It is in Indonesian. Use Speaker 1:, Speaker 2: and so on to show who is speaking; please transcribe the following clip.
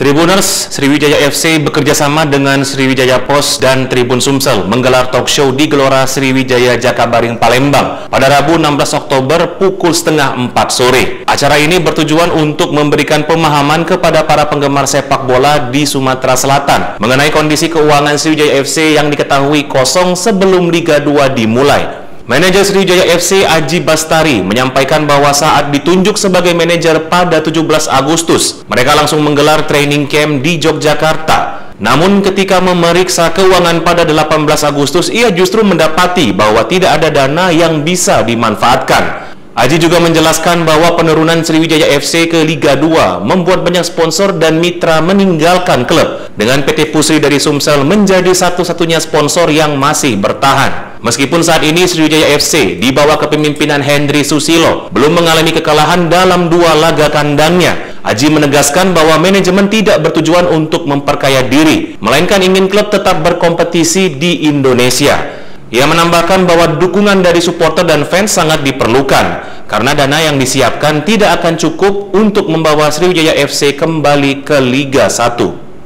Speaker 1: Tribuners, Sriwijaya FC bekerjasama dengan Sriwijaya Post dan Tribun Sumsel menggelar talk show di Gelora Sriwijaya Jakabaring Palembang pada Rabu 16 Oktober pukul setengah 4 sore. Acara ini bertujuan untuk memberikan pemahaman kepada para penggemar sepak bola di Sumatera Selatan mengenai kondisi keuangan Sriwijaya FC yang diketahui kosong sebelum Liga 2 dimulai. Manajer Sriwijaya FC Aji Bastari menyampaikan bahwa saat ditunjuk sebagai manajer pada 17 Agustus, mereka langsung menggelar training camp di Yogyakarta. Namun ketika memeriksa keuangan pada 18 Agustus, ia justru mendapati bahwa tidak ada dana yang bisa dimanfaatkan. Aji juga menjelaskan bahwa penurunan Sriwijaya FC ke Liga 2 membuat banyak sponsor dan mitra meninggalkan klub, dengan PT Pusri dari Sumsel menjadi satu-satunya sponsor yang masih bertahan. Meskipun saat ini Sriwijaya FC di bawah kepemimpinan Hendry Susilo belum mengalami kekalahan dalam 2 laga kandangnya, Aji menegaskan bahwa manajemen tidak bertujuan untuk memperkaya diri, melainkan ingin klub tetap berkompetisi di Indonesia. Ia menambahkan bahwa dukungan dari supporter dan fans sangat diperlukan, karena dana yang disiapkan tidak akan cukup untuk membawa Sriwijaya FC kembali ke Liga 1.